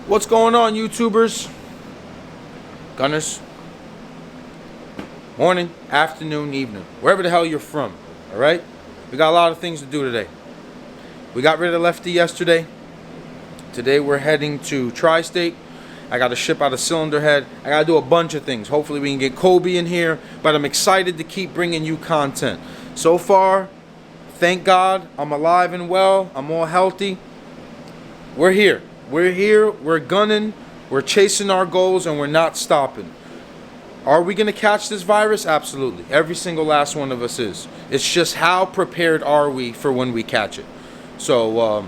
What's going on, YouTubers? Gunners? Morning, afternoon, evening. Wherever the hell you're from, alright? We got a lot of things to do today. We got rid of Lefty yesterday. Today we're heading to Tristate. I got to ship out a cylinder head. I got to do a bunch of things. Hopefully we can get Kobe in here. But I'm excited to keep bringing you content. So far, thank God, I'm alive and well. I'm all healthy. We're here. We're here. We're gunning. We're chasing our goals, and we're not stopping. Are we going to catch this virus? Absolutely. Every single last one of us is. It's just how prepared are we for when we catch it. So,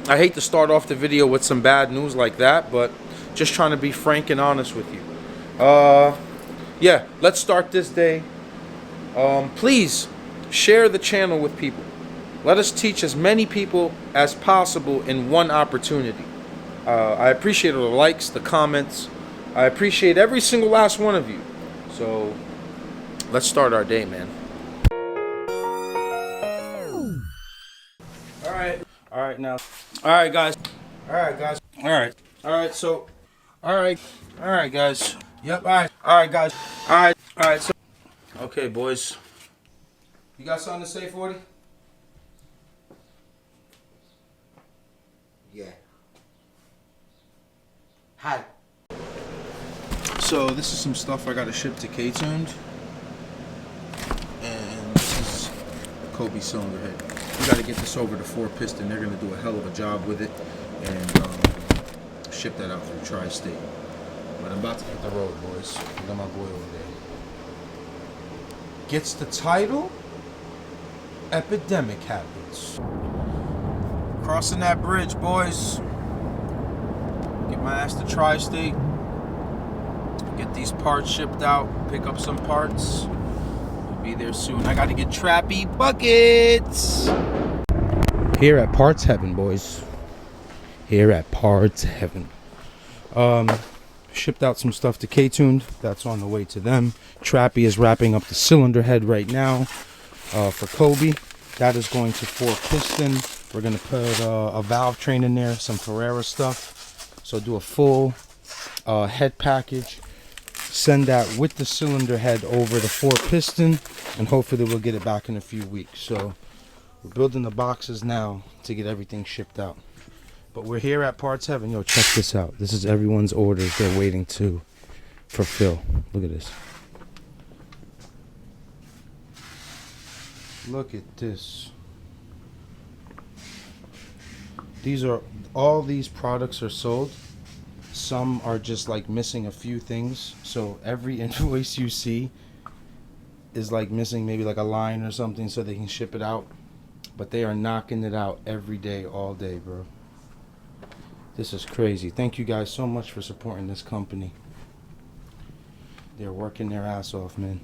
I hate to start off the video with some bad news like that, but just trying to be frank and honest with you. Yeah, let's start this day. Please share the channel with people. Let us teach as many people as possible in one opportunity. I appreciate all the likes, the comments. I appreciate every single last one of you. So, let's start our day, man. Alright, now. Alright, guys. Alright, so. Alright, guys. Yep, alright, guys. Alright, so. Okay, boys. You got something to say, 40? Yeah. Hi. So this is some stuff I got to ship to K-Tuned, and this is Kobe cylinder head. We got to get this over to 4-piston. They're gonna do a hell of a job with it, and ship that out through Tri-State. But I'm about to hit the road, boys. I got my boy over there. Gets the title. Epidemic happens. Crossing that bridge, boys. Get my ass to Tri-State. Get these parts shipped out. Pick up some parts. I'll be there soon. I gotta get Trappy Buckets. Here at Parts Heaven, boys. Here at Parts Heaven. Shipped out some stuff to K-Tuned. That's on the way to them. Trappy is wrapping up the cylinder head right now for Kobe. That is going to 4-piston. We're going to put a valve train in there, some Ferrera stuff. So do a full head package. Send that with the cylinder head over the 4-piston. And hopefully we'll get it back in a few weeks. So we're building the boxes now to get everything shipped out. But we're here at Parts Heaven. Yo, check this out. This is everyone's orders they're waiting to fulfill. Look at this. Look at this. All these products are sold. Some are just like missing a few things. So every invoice you see is like missing maybe like a line or something so they can ship it out. But they are knocking it out every day, all day, bro. This is crazy. Thank you guys so much for supporting this company. They're working their ass off, man.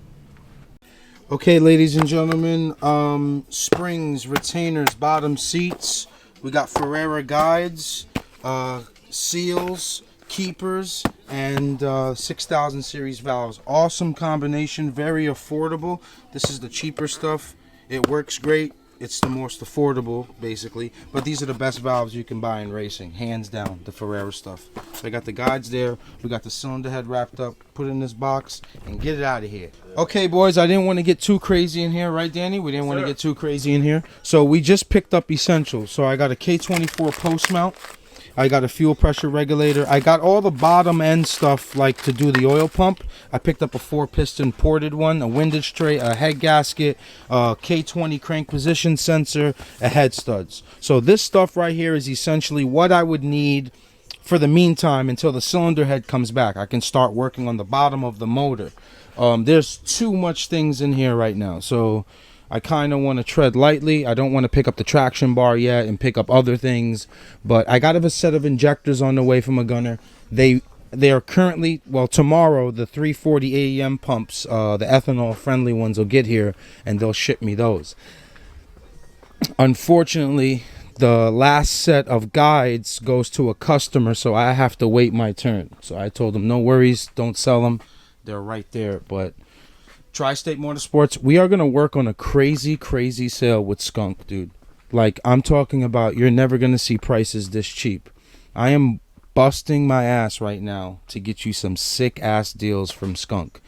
Okay, ladies and gentlemen, springs, retainers, bottom seats. We got Ferrera guides, seals, keepers, and 6000 series valves. Awesome combination, very affordable. This is the cheaper stuff. It works great. It's the most affordable, basically. But these are the best valves you can buy in racing, hands down, the Ferrera stuff. So I got the guides there. We got the cylinder head wrapped up. Put it in this box and get it out of here. Okay, boys, I didn't want to get too crazy in here, right, Danny? We didn't want to get too crazy in here. So we just picked up essentials. So I got a K24 post mount. I got a fuel pressure regulator. I got all the bottom end stuff like to do the oil pump. I picked up a 4-piston ported one, a windage tray, a head gasket, a K20 crank position sensor, a head studs. So this stuff right here is essentially what I would need for the meantime until the cylinder head comes back. I can start working on the bottom of the motor. There's too much things in here right now. So I kind of want to tread lightly. I don't want to pick up the traction bar yet and pick up other things. But I got a set of injectors on the way from a gunner. They are currently, well, tomorrow, the 340 AEM pumps, the ethanol friendly ones will get here and they'll ship me those. Unfortunately, the last set of guides goes to a customer, so I have to wait my turn. So I told them, no worries, don't sell them. They're right there. But Tristate Motorsports, we are going to work on a crazy sale with Skunk, dude. Like, I'm talking about, you're never going to see prices this cheap. I am busting my ass right now to get you some sick ass deals from Skunk.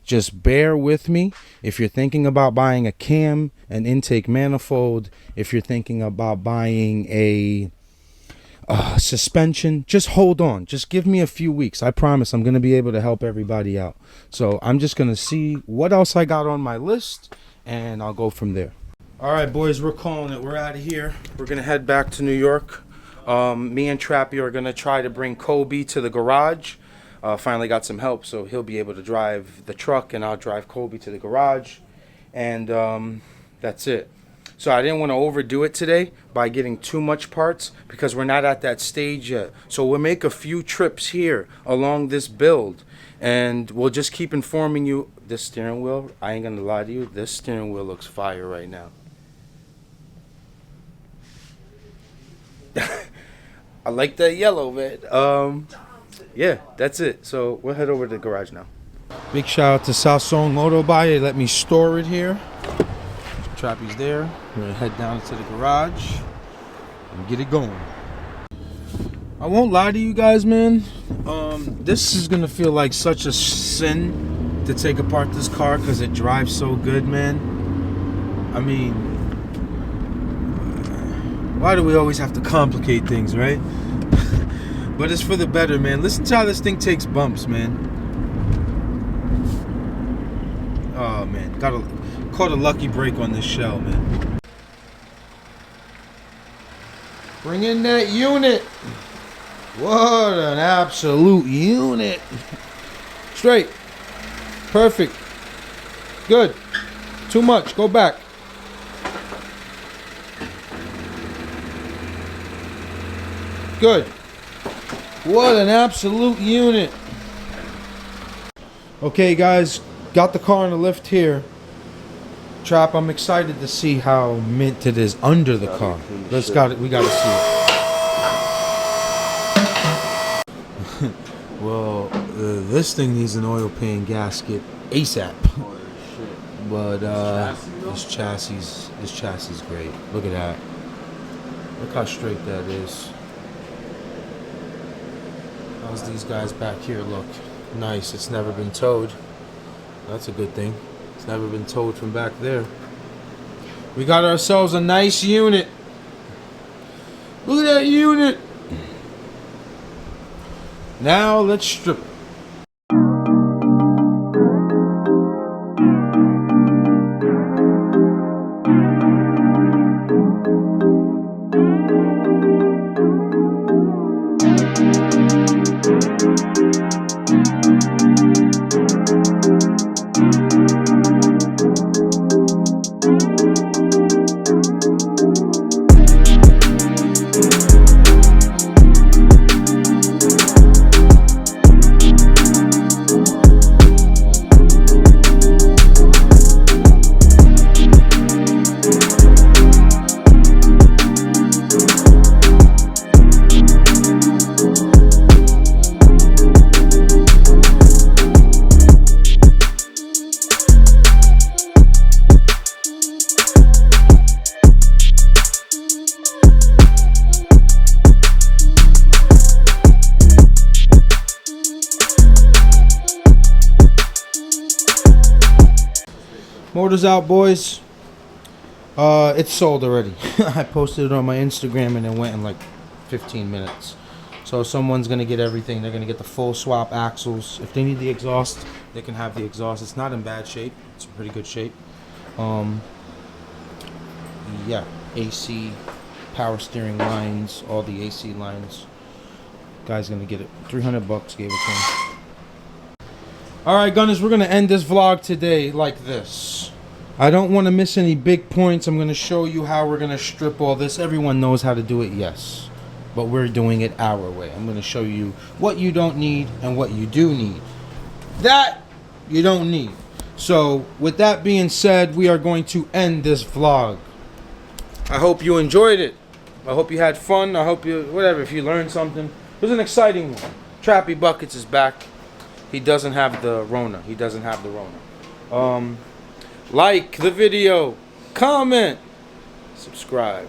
Just bear with me. If you're thinking about buying a cam, an intake manifold, if you're thinking about buying a suspension, just hold on. Just give me a few weeks. I promise I'm going to be able to help everybody out. So I'm just going to see what else I got on my list, and I'll go from there. All right, boys, we're calling it. We're out of here. We're going to head back to New York. Me and Trappy are going to try to bring Kobe to the garage. Finally got some help, so he'll be able to drive the truck, and I'll drive Kobe to the garage. And that's it. So I didn't want to overdo it today by getting too much parts because we're not at that stage yet. So we'll make a few trips here along this build, and we'll just keep informing you. This steering wheel, I ain't going to lie to you, this steering wheel looks fire right now. I like that yellow, man. Yeah, that's it. So we'll head over to the garage now. Big shout out to Southzone Moto Buy. They let me store it here. Trappy's there. We're gonna head down to the garage and get it going. I won't lie to you guys, man. This is gonna feel like such a sin to take apart this car because it drives so good, man. I mean, why do we always have to complicate things, right? But it's for the better, man. Listen to how this thing takes bumps, man. Oh, man. Caught a lucky break on this shell, man. Bring in that unit. What an absolute unit. Straight. Perfect. Good. Too much. Go back. Good. What an absolute unit. Okay, guys, got the car in the lift here. Trap, I'm excited to see how mint it is under the car. We gotta see it. Well, this thing needs an oil pan gasket ASAP. But this chassis is great. Look at that. Look how straight that is. How's these guys back here look? Nice. It's never been towed. That's a good thing. It's never been towed from back there. We got ourselves a nice unit. Look at that unit. Now let's strip it. Motor's out, boys. It's sold already. I posted it on my Instagram and it went in like 15 minutes. So someone's gonna get everything. They're gonna get the full swap axles. If they need the exhaust, they can have the exhaust. It's not in bad shape. It's in pretty good shape. Yeah, AC, power steering lines, all the AC lines. Guy's gonna get it. 300 bucks, gave it to him. Alright, Gunners, we're gonna end this vlog today like this. I don't want to miss any big points. I'm going to show you how we're going to strip all this. Everyone knows how to do it, yes. But we're doing it our way. I'm going to show you what you don't need and what you do need. That you don't need. So, with that being said, we are going to end this vlog. I hope you enjoyed it. I hope you had fun. I hope you, whatever, if you learned something. It was an exciting one. Trappy Buckets is back. He doesn't have the Rona. He doesn't have the Rona. Like the video, comment, subscribe.